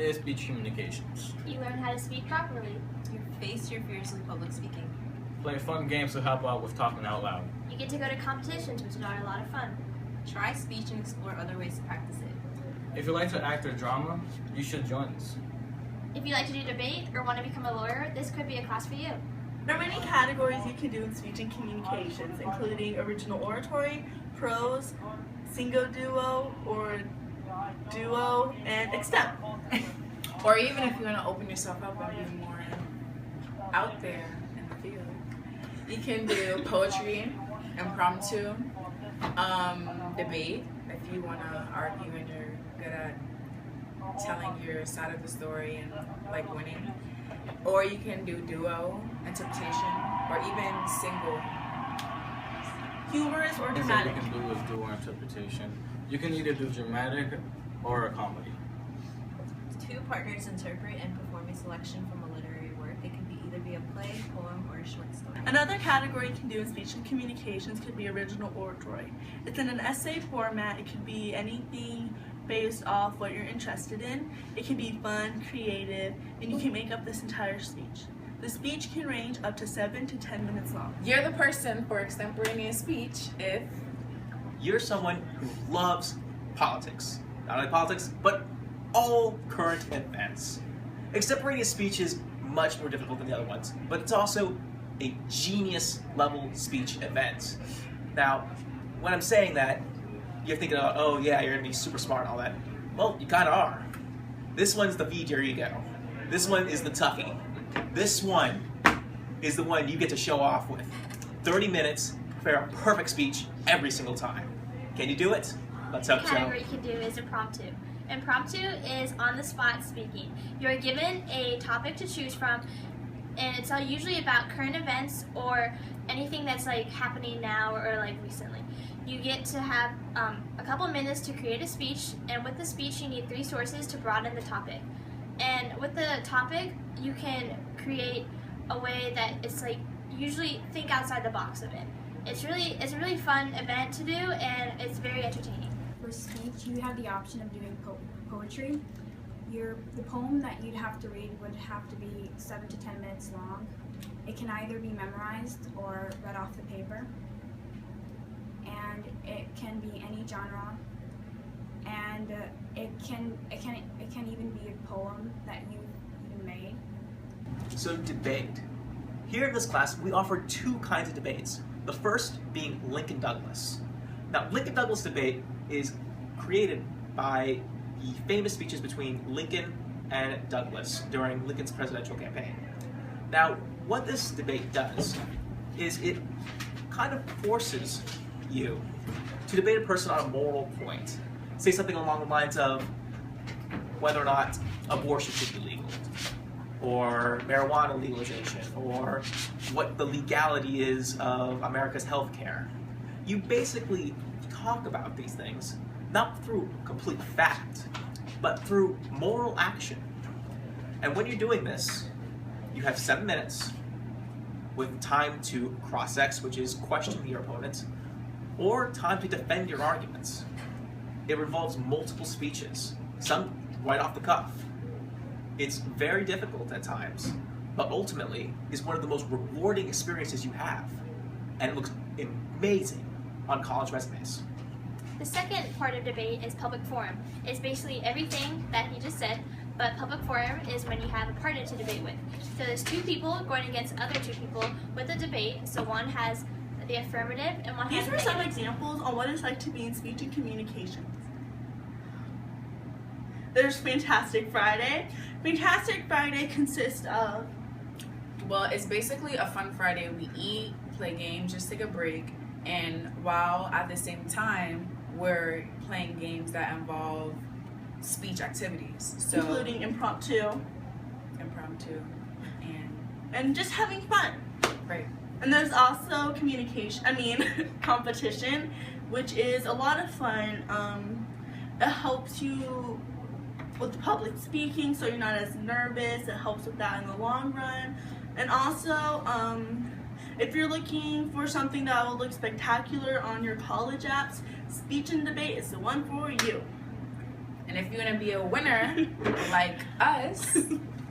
is speech communications. You learn how to speak properly. You face your fears in public speaking. Play fun games to help out with talking out loud. You get to go to competitions, which are a lot of fun. Try speech and explore other ways to practice it. If you like to act or drama, you should join us. If you like to do debate or want to become a lawyer, this could be a class for you. There are many categories you can do in speech and communications, including original oratory, prose, single duo, or duo, and extemp. Or even if you want to open yourself up and be more out there in the field, you can do poetry, impromptu, debate, if you want to argue and you're good at telling your side of the story and like winning. Or you can do duo, interpretation, or even single. Humorous or What dramatic. you can do is dual interpretation. You can either do dramatic or a comedy. Two partners interpret and perform a selection from a literary work. It can either be a play, poem, or a short story. Another category you can do in speech and communications could be original oratory. It's in an essay format. It could be anything based off what you're interested in. It can be fun, creative, and you can make up this entire speech. The speech can range up to 7 to 10 minutes long. You're the person for extemporaneous speech if You're someone who loves politics. Not only politics, but all current events. Extemporaneous speech is much more difficult than the other ones, but it's also a genius level speech event. Now, when I'm saying that, you're thinking, oh yeah, you're gonna be super smart and all that. Well, you kinda are. This one's the feed your ego. This one is the toughie. This one is the one you get to show off with. 30 minutes, prepare a perfect speech every single time. Can you do it? Let's The hope so. category you can do is impromptu. Impromptu is on-the-spot speaking. You're given a topic to choose from, and it's usually about current events or anything that's like happening now or like recently. You get to have a couple minutes to create a speech, and with the speech you need 3 sources to broaden the topic. And with the topic, you can create a way that it's like usually think outside the box of it. It's a really fun event to do, and it's very entertaining. For speech, you have the option of doing poetry. The poem that you'd have to read would have to be 7 to 10 minutes long. It can either be memorized or read off the paper. And it can be any genre. And it can even be a poem that you made. So debate. Here in this class, we offer 2 kinds of debates. The first being Lincoln Douglas. Now, Lincoln Douglas debate is created by the famous speeches between Lincoln and Douglas during Lincoln's presidential campaign. Now, what this debate does is it kind of forces you to debate a person on a moral point. Say something along the lines of whether or not abortion should be legal, or marijuana legalization, or what the legality is of America's health care. You basically talk about these things, not through complete fact, but through moral action. And when you're doing this, you have 7 minutes with time to cross-ex, which is question your opponent, or time to defend your arguments. It involves multiple speeches, some right off the cuff. It's very difficult at times, but ultimately is one of the most rewarding experiences you have, and it looks amazing on college resumes. The second part of debate is public forum. It's basically everything that he just said, but public forum is when you have a partner to debate with. So there's 2 people going against other 2 people with a debate, so one has the affirmative and one has These the were some negative. examples on what it's like to be in speech and communications. There's Fantastic Friday. Fantastic Friday consists of Well, it's basically a fun Friday. We eat, play games, just take a break, and while at the same time we're playing games that involve speech activities, so including impromptu impromptu and just having fun. right. And there's also competition, which is a lot of fun. It helps you with public speaking, so you're not as nervous. It helps with that in the long run. And also, if you're looking for something that will look spectacular on your college apps, speech and debate is the one for you. And if you want to be a winner like us,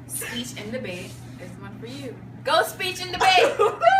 speech and debate is one for you. Go speech and debate!